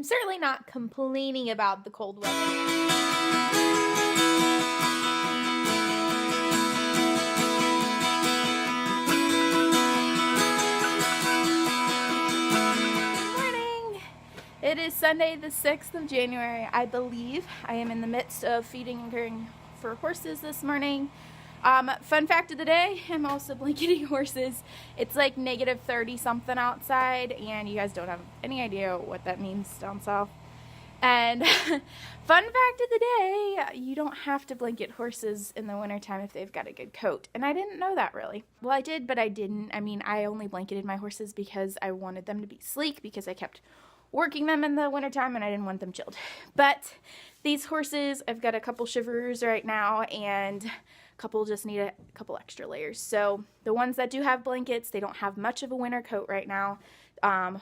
certainly not complaining about the cold weather. It is Sunday the 6th of January, I believe. I am in the midst of feeding and caring for horses this morning. Fun fact of the day, I'm also blanketing horses. It's like negative 30 something outside, and you guys don't have any idea what that means down south. And fun fact of the day, you don't have to blanket horses in the wintertime if they've got a good coat. And I didn't know that really. Well, I did, but I didn't. I mean, I only blanketed my horses because I wanted them to be sleek, because I kept working them in the wintertime and I didn't want them chilled. But these horses, I've got a couple shiverers right now, and a couple just need a couple extra layers. So the ones that do have blankets, they don't have much of a winter coat right now.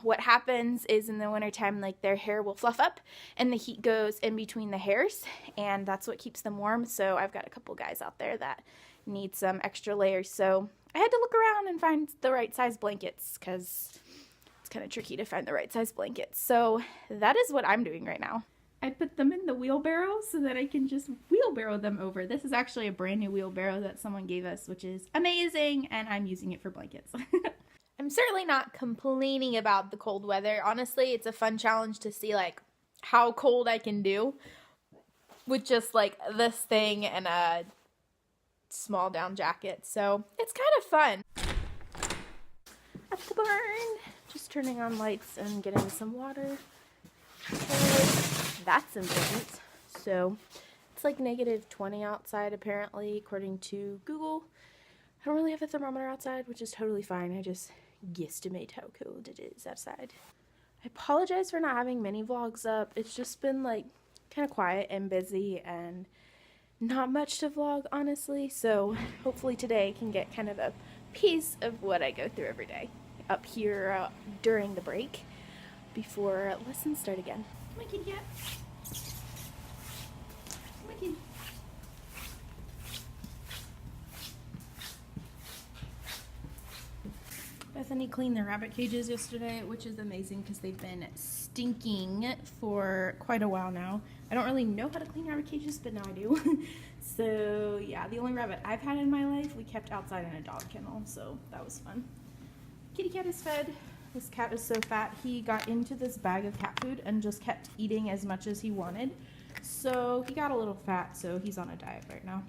What happens is in the wintertime, like, their hair will fluff up and the heat goes in between the hairs, and that's what keeps them warm. So I've got a couple guys out there that need some extra layers. So I had to look around and find the right size blankets, because kind of tricky to find the right size blankets. So that is what I'm doing right now. I put them in the wheelbarrow so that I can just wheelbarrow them over. This is actually a brand new wheelbarrow that someone gave us, which is amazing, and I'm using it for blankets. I'm certainly not complaining about the cold weather. Honestly, it's a fun challenge to see like how cold I can do with just like this thing and a small down jacket. So it's kind of fun. At the barn. Just turning on lights and getting some water. That's important. So it's like negative 20 outside apparently, according to Google. I don't really have a thermometer outside, which is totally fine. I just guesstimate how cold it is outside. I apologize for not having mini vlogs up. It's just been like kind of quiet and busy and not much to vlog, honestly. So hopefully today I can get kind of a piece of what I go through every day up here during the break before lessons start again. Come on, kitty cat. Come on, kitty. Bethany cleaned the rabbit cages yesterday, which is amazing because they've been stinking for quite a while now. I don't really know how to clean rabbit cages, but now I do. So yeah, the only rabbit I've had in my life we kept outside in a dog kennel, so that was fun. Kitty cat is fed. This cat is so fat. He got into this bag of cat food and just kept eating as much as he wanted. So he got a little fat, so he's on a diet right now.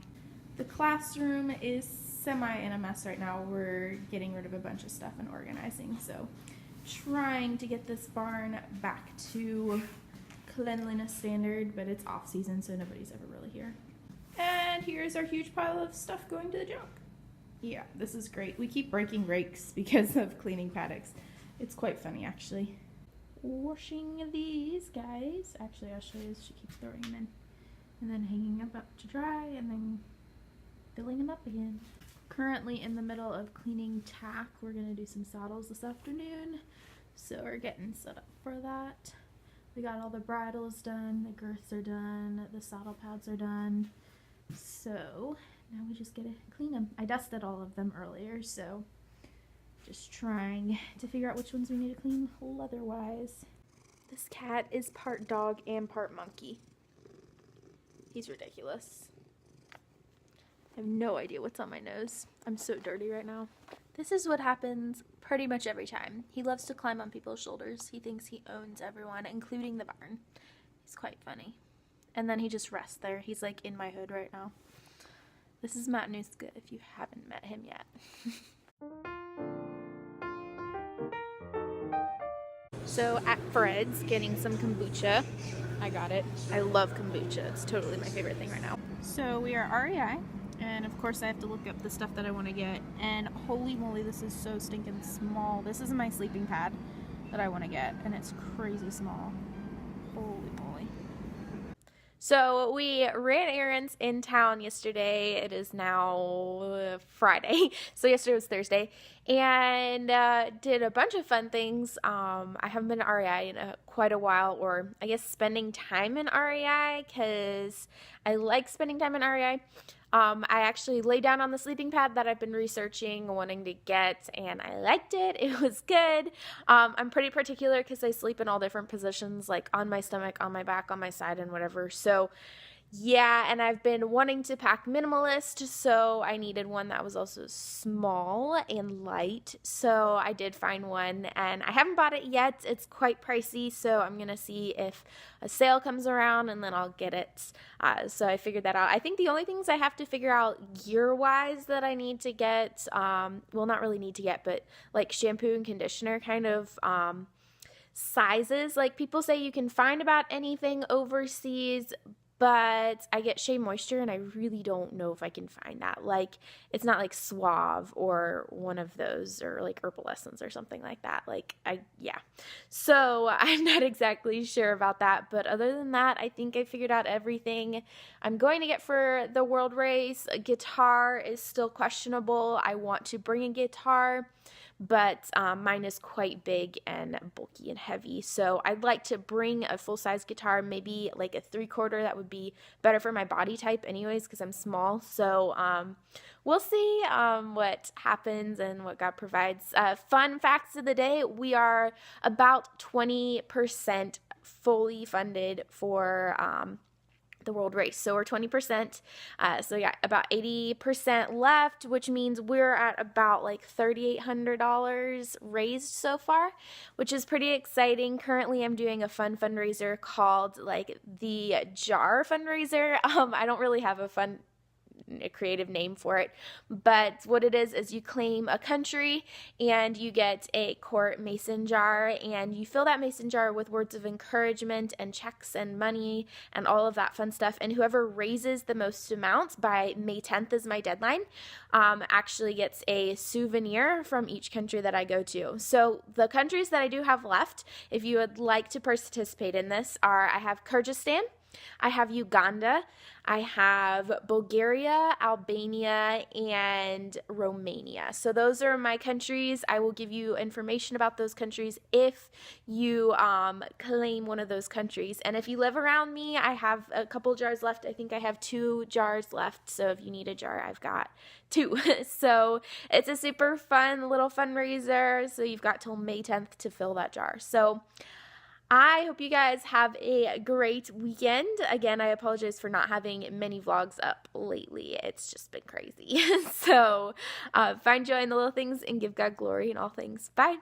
The classroom is semi in a mess right now. We're getting rid of a bunch of stuff and organizing. So trying to get this barn back to cleanliness standard, but it's off season, so nobody's ever really here. And here's our huge pile of stuff going to the junk. Yeah, this is great. We keep breaking rakes because of cleaning paddocks. It's quite funny, actually. Washing these guys. Actually, I'll show you as she keeps throwing them in. And then hanging them up to dry, and then filling them up again. Currently in the middle of cleaning tack. We're going to do some saddles this afternoon. So we're getting set up for that. We got all the bridles done, the girths are done, the saddle pads are done. So now we just gotta clean them. I dusted all of them earlier, so just trying to figure out which ones we need to clean leather-wise. This cat is part dog and part monkey. He's ridiculous. I have no idea what's on my nose. I'm so dirty right now. This is what happens pretty much every time. He loves to climb on people's shoulders. He thinks he owns everyone, including the barn. He's quite funny. And then he just rests there. He's like in my hood right now. This is Matt Nuska if you haven't met him yet. So at Fred's getting some kombucha. I got it. I love kombucha. It's totally my favorite thing right now. So we are REI, and of course I have to look up the stuff that I want to get. And holy moly, this is so stinking small. This is my sleeping pad that I want to get, and it's crazy small. Holy moly. So we ran errands in town yesterday. It is now Friday. So yesterday was Thursday. and did a bunch of fun things. I haven't been to REI in quite a while, or I guess spending time in REI, because I like spending time in REI. I actually lay down on the sleeping pad that I've been researching, wanting to get, and I liked it. It was good. I'm pretty particular because I sleep in all different positions, like on my stomach, on my back, on my side, and whatever. So yeah, and I've been wanting to pack minimalist, so I needed one that was also small and light. So I did find one, and I haven't bought it yet. It's quite pricey, so I'm gonna see if a sale comes around and then I'll get it. So I figured that out. I think the only things I have to figure out gear-wise that I need to get, well, not really need to get, but like shampoo and conditioner kind of sizes. Like people say you can find about anything overseas, but I get Shea Moisture and I really don't know if I can find that. Like, it's not like Suave or one of those, or like Herbal Essence or something like that. Yeah. So I'm not exactly sure about that, but other than that, I think I figured out everything I'm going to get for the World Race. A guitar is still questionable. I want to bring a guitar, but mine is quite big and bulky and heavy, so I'd like to bring a full-size guitar, maybe like a 3/4. That would be better for my body type anyways, because I'm small. So we'll see what happens and what God provides. Fun facts of the day: we are about 20% fully funded for the World Race. So we're 20%. So yeah, about 80% left, which means we're at about like $3,800 raised so far, which is pretty exciting. Currently, I'm doing a fun fundraiser called like the Jar fundraiser. I don't really have a creative name for it, but what it is you claim a country and you get a quart mason jar, and you fill that mason jar with words of encouragement and checks and money and all of that fun stuff, and whoever raises the most amount by May 10th is my deadline, actually gets a souvenir from each country that I go to. So the countries that I do have left, if you would like to participate in this, are I have Kyrgyzstan, I have Uganda, I have Bulgaria, Albania, and Romania. So those are my countries. I will give you information about those countries if you claim one of those countries. And if you live around me, I have a couple jars left. I think I have 2 jars left. So if you need a jar, I've got 2. So it's a super fun little fundraiser. So you've got till May 10th to fill that jar. So I hope you guys have a great weekend. Again, I apologize for not having many vlogs up lately. It's just been crazy. So find joy in the little things and give God glory in all things. Bye.